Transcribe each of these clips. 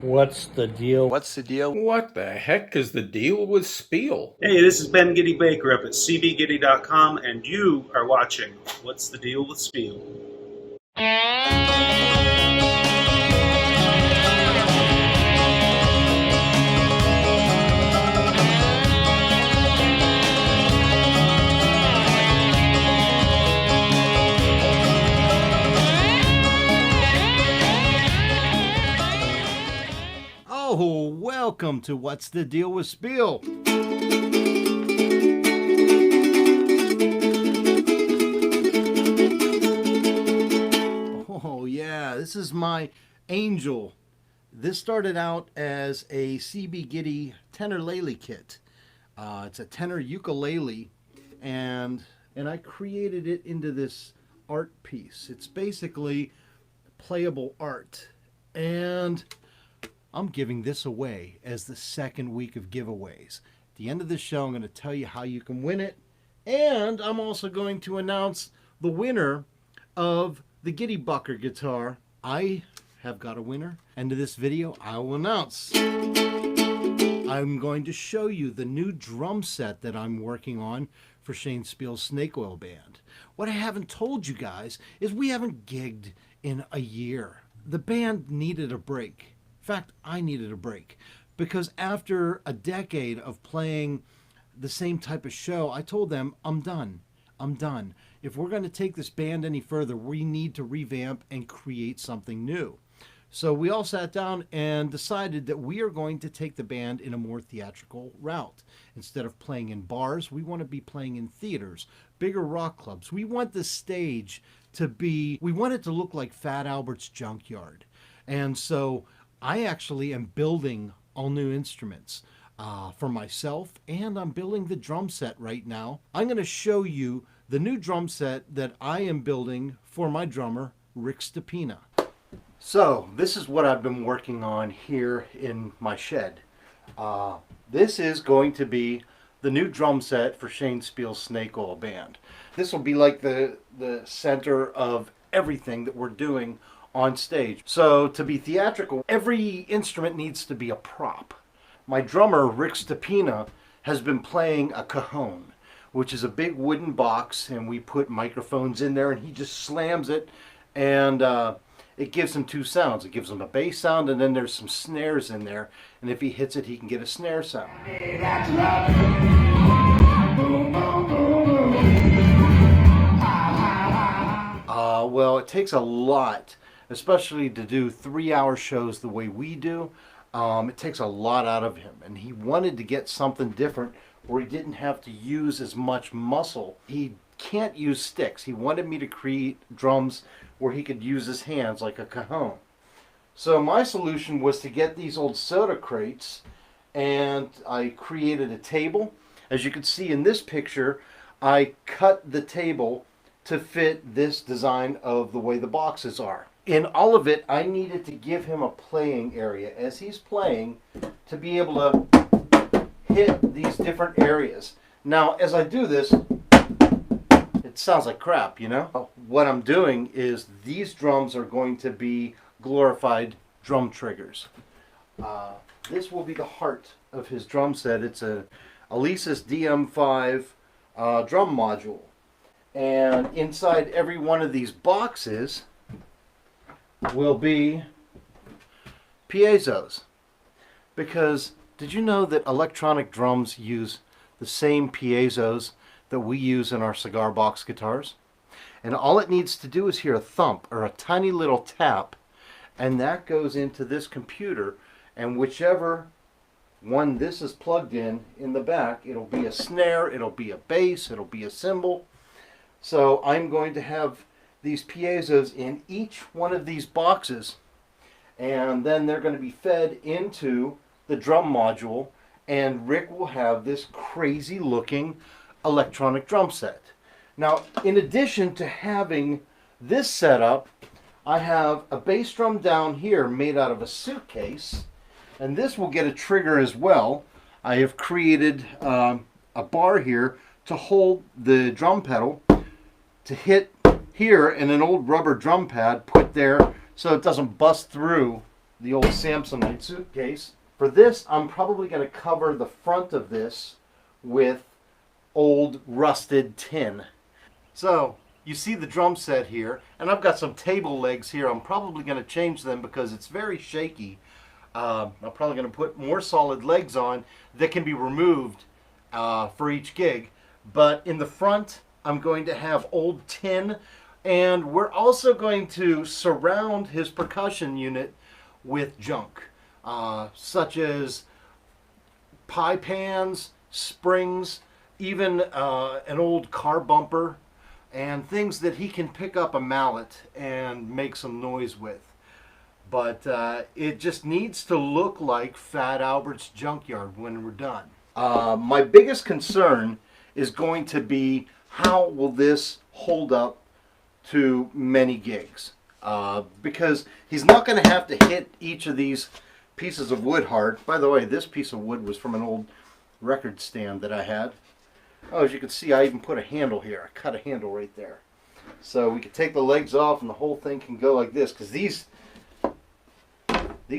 What's the deal? What's the deal? What the heck is the deal with Speal? Hey, this is Ben Gittybucker up at CBGs.com, and you are watching What's the Deal with Speal? Oh, welcome to What's the Deal with Speal. Oh yeah, this is my Angel. This started out as a CBGs tenor lele kit. It's a tenor ukulele, and I created it into this art piece. It's basically playable art, and I'm giving this away as the second week of giveaways. At the end of the show, I'm going to tell you how you can win it, and I'm also going to announce the winner of the Gittybucker Guitar. I have got a winner, and to this video, I will announce. I'm going to show you the new drum set that I'm working on for Shane Speal's Snake Oil Band. What I haven't told you guys is we haven't gigged in a year. The band needed a break. In fact, I needed a break because after a decade of playing the same type of show, I told them, I'm done. I'm done. If we're going to take this band any further, we need to revamp and create something new. So we all sat down and decided that we are going to take the band in a more theatrical route. Instead of playing in bars, we want to be playing in theaters, bigger rock clubs. We want the stage to be, we want it to look like Fat Albert's Junkyard. And so I actually am building all new instruments for myself, and I'm building the drum set right now. I'm going to show you the new drum set that I am building for my drummer, Rick Stepina. So this is what I've been working on here in my shed. This is going to be the new drum set for Shane Speal's Snake Oil Band. This will be like the center of everything that we're doing on stage. So to be theatrical, every instrument needs to be a prop. My drummer, Rick Stepina, has been playing a cajon, which is a big wooden box, and we put microphones in there, and he just slams it, and it gives him two sounds. It gives him a bass sound, and then there's some snares in there, and if he hits it, he can get a snare sound. Well, it takes a lot, especially to do 3-hour shows the way we do. It takes a lot out of him, and he wanted to get something different where he didn't have to use as much muscle. He can't use sticks. He wanted me to create drums where he could use his hands like a cajon. So my solution was to get these old soda crates, and I created a table. As you can see in this picture, I cut the table to fit this design of the way the boxes are. In all of it, I needed to give him a playing area as he's playing to be able to hit these different areas. Now, as I do this, it sounds like crap, you know? What I'm doing is these drums are going to be glorified drum triggers. This will be the heart of his drum set. It's a Alesis DM5 drum module. And inside every one of these boxes will be piezos. Because did you know that electronic drums use the same piezos that we use in our Cigar Box guitars? And all it needs to do is hear a thump or a tiny little tap, and that goes into this computer, and whichever one this is plugged in the back, it'll be a snare, it'll be a bass, it'll be a cymbal. So I'm going to have these piezos in each one of these boxes, and then they're going to be fed into the drum module, and Rick will have this crazy looking electronic drum set. Now, in addition to having this setup, I have a bass drum down here made out of a suitcase, and this will get a trigger as well. I have created a bar here to hold the drum pedal to hit here, and an old rubber drum pad put there so it doesn't bust through the old Samsonite suitcase. For this, I'm probably going to cover the front of this with old rusted tin. So, you see the drum set here, and I've got some table legs here. I'm probably going to change them because it's very shaky. I'm probably going to put more solid legs on that can be removed for each gig. But in the front, I'm going to have old tin, and we're also going to surround his percussion unit with junk, such as pie pans, springs, even an old car bumper, and things that he can pick up a mallet and make some noise with. But it just needs to look like Fat Albert's Junkyard when we're done. My biggest concern is going to be how will this hold up to many gigs, because he's not going to have to hit each of these pieces of wood hard. By the way, this piece of wood was from an old record stand that I had. Oh, as you can see, I even put a handle here. I cut a handle right there, so we can take the legs off and the whole thing can go like this, because these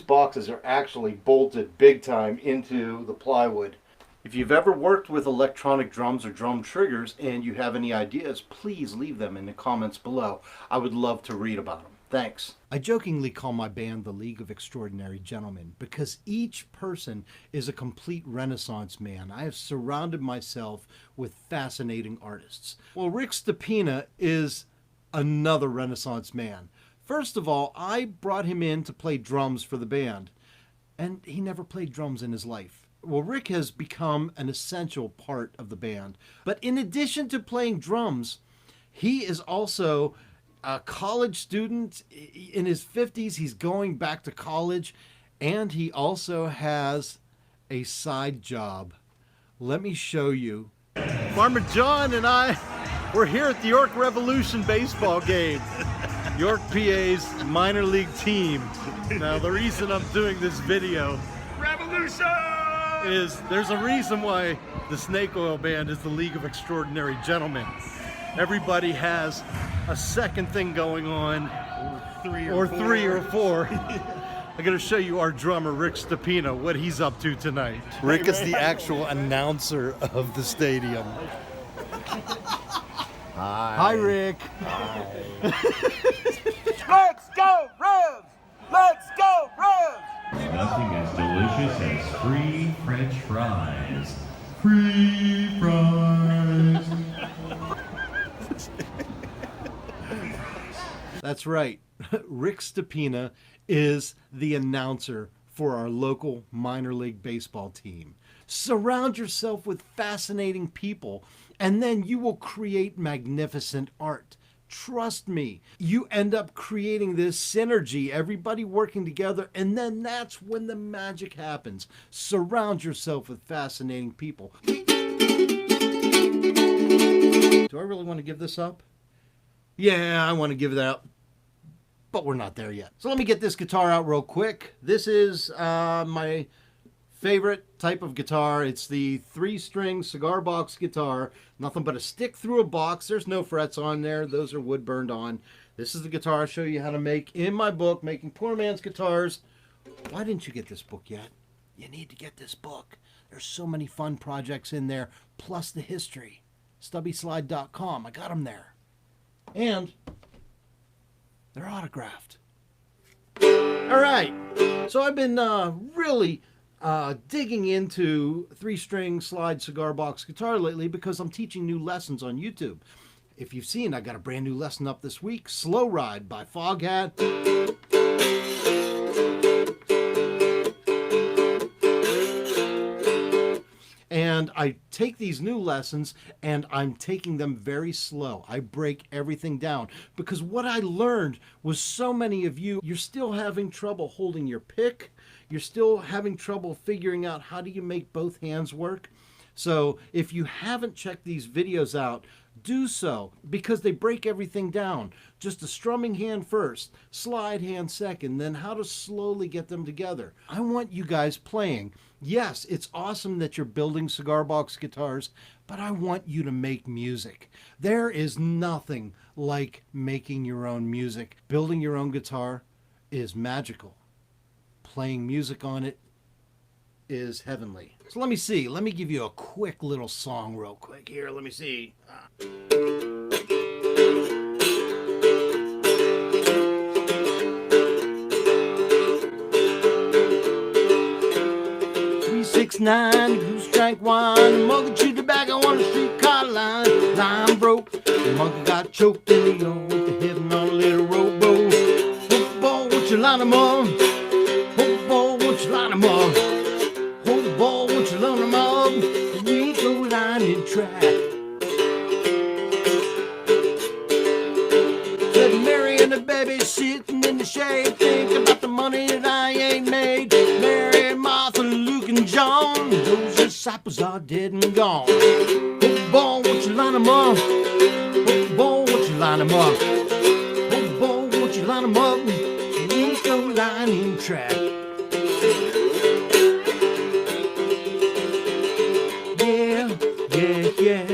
boxes are actually bolted big time into the plywood. If you've ever worked with electronic drums or drum triggers and you have any ideas, please leave them in the comments below. I would love to read about them. Thanks. I jokingly call my band the League of Extraordinary Gentlemen because each person is a complete Renaissance man. I have surrounded myself with fascinating artists. Well, Rick Stepina is another Renaissance man. First of all, I brought him in to play drums for the band, and he never played drums in his life. Well, Rick has become an essential part of the band. But in addition to playing drums, he is also a college student in his 50s. He's going back to college, and he also has a side job. Let me show you. Farmer John and I, we're here at the York Revolution baseball game. York, PA's minor league team. Now, the reason I'm doing this video Revolution! is there's a reason why the Snake Oil Band is the League of Extraordinary Gentlemen. Everybody has a second thing going on, or three or four. I'm going to show you our drummer, Rick Stepina, what he's up to tonight. Rick is the actual announcer of the stadium. Hi. Hi, Rick. Hi. Let's go, Revs! Let's go, Revs! Nothing as delicious as free French fries. Free fries. That's right. Rick Stepina is the announcer for our local minor league baseball team. Surround yourself with fascinating people, and then you will create magnificent art. Trust me, you end up creating this synergy, everybody working together, and then that's when the magic happens. Surround yourself with fascinating people. Do I really want to give this up? Yeah, I want to give it up, but we're not there yet. So let me get this guitar out real quick. This is my favorite type of guitar. It's the 3-string Cigar Box Guitar. Nothing but a stick through a box. There's no frets on there. Those are wood burned on. This is the guitar I show you how to make in my book, Making Poor Man's Guitars. Why didn't you get this book yet? You need to get this book. There's so many fun projects in there, plus the history. StubbySlide.com. I got them there. And they're autographed. All right. So I've been really digging into 3-string slide cigar box guitar lately because I'm teaching new lessons on YouTube. If you've seen, I got a brand new lesson up this week, Slow Ride by Foghat. And I take these new lessons and I'm taking them very slow. I break everything down because what I learned was so many of you, you're still having trouble holding your pick. You're still having trouble figuring out how do you make both hands work. So if you haven't checked these videos out, do so because they break everything down. Just a strumming hand first, slide hand second, then how to slowly get them together. I want you guys playing. Yes, it's awesome that you're building cigar box guitars, but I want you to make music. There is nothing like making your own music. Building your own guitar is magical. playing music on it is heavenly. So let me see. Let me give you a quick little song real quick here. Let me see. 369, goose drank wine, monkey chewed tobacco on the streetcar line. Line broke, the monkey got choked in the yard with the heaven on a little rowboat. Oh boy, won't you line 'em up? Oh boy, won't you line 'em up? Oh boy, won't you line 'em up? We go line and track. Said Mary and the baby sitting in the shade, thinking about the money that I ain't made. Mary, Martha, Luke, and John, those disciples are dead and gone. Oh boy, won't you line 'em up? Oh boy, won't you line 'em up? Oh boy, won't you line 'em up? We go line and track. Yeah, yeah, yeah,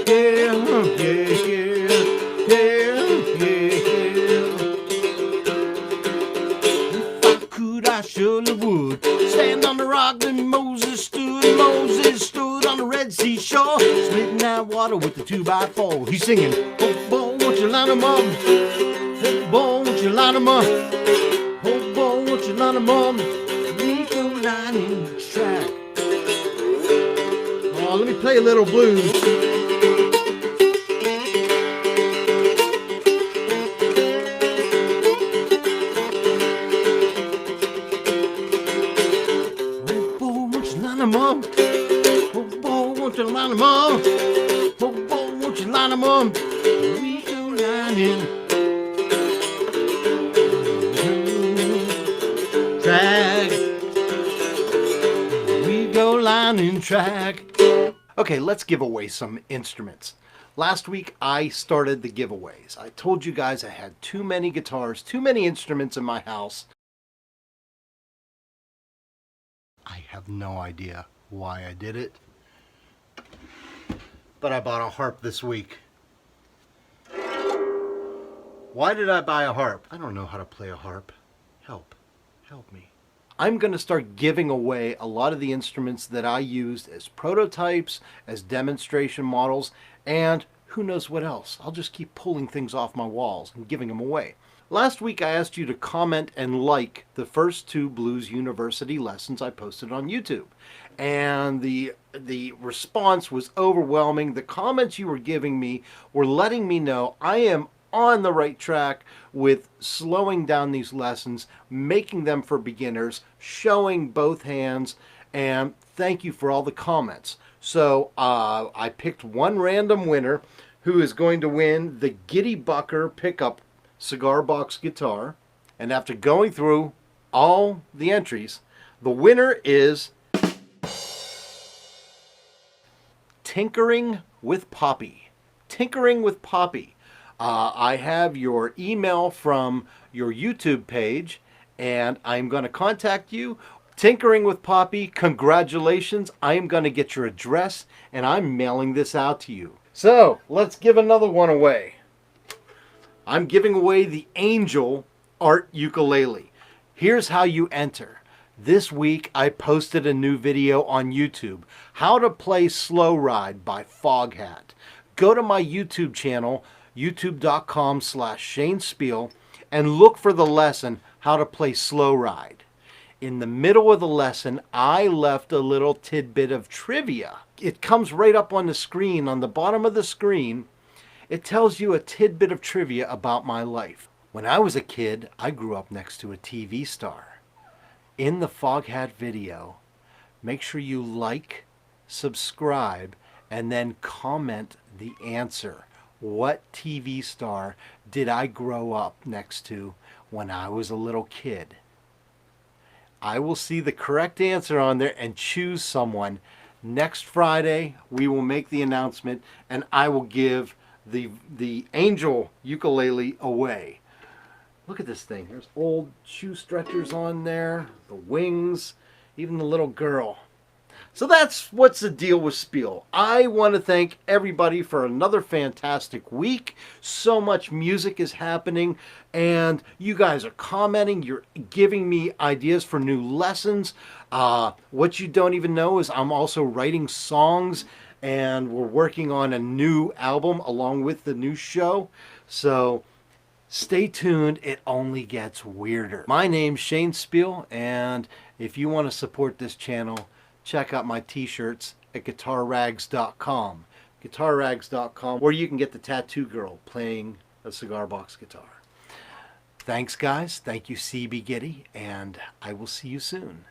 yeah, yeah, yeah. I surely would stand on the rock that Moses stood. Moses stood on the Red Sea shore, splitting that water with the 2x4. He's singing, oh boy, won't you line 'em up? Oh boy, won't you line 'em up? Oh boy, won't you line 'em up? We go line in the track. Oh, let me play a little blues. Oh boy, won't you line 'em up? Oh boy, won't you line 'em up? We go lining track. We go lining track. Okay, let's give away some instruments. Last week I started the giveaways. I told you guys I had too many guitars, too many instruments in my house. I have no idea why I did it, but I bought a harp this week. Why did I buy a harp? I don't know how to play a harp. Help me. I'm going to start giving away a lot of the instruments that I used as prototypes, as demonstration models, and who knows what else. I'll just keep pulling things off my walls and giving them away. Last week I asked you to comment and like the first 2 Blues University lessons I posted on YouTube. And the response was overwhelming. The comments you were giving me were letting me know I am on the right track with slowing down these lessons, making them for beginners, showing both hands, and thank you for all the comments. So I picked one random winner who is going to win the Gittybucker pickup Cigar Box Guitar. And after going through all the entries, the winner is Tinkering with Poppy. Tinkering with Poppy. I have your email from your YouTube page, and I'm going to contact you. Tinkering with Poppy, congratulations. I am going to get your address, and I'm mailing this out to you. So, let's give another one away. I'm giving away the Angel Art Ukulele. Here's how you enter. This week I posted a new video on YouTube, How to Play Slow Ride by Foghat. Go to my YouTube channel, youtube.com/Shane Speal, and look for the lesson, How to Play Slow Ride. In the middle of the lesson, I left a little tidbit of trivia. It comes right up on the screen, on the bottom of the screen. It tells you a tidbit of trivia about my life. When I was a kid, I grew up next to a TV star. In the Foghat video, make sure you like, subscribe, and then comment the answer. What TV star did I grow up next to when I was a little kid? I will see the correct answer on there and choose someone. Next Friday, we will make the announcement, and I will give the Angel ukulele away. Look at this thing. There's old shoe stretchers on there, the wings, even the little girl. So that's what's the deal with Speal. I want to thank everybody for another fantastic week. So much music is happening, and you guys are commenting. You're giving me ideas for new lessons. What you don't even know is I'm also writing songs, and we're working on a new album along with the new show. So stay tuned. It only gets weirder. My name's Shane Speal, and if you want to support this channel, check out my t-shirts at guitarrags.com. Guitarrags.com, where you can get the tattoo girl playing a cigar box guitar. Thanks, guys. Thank you, CB Gitty, and I will see you soon.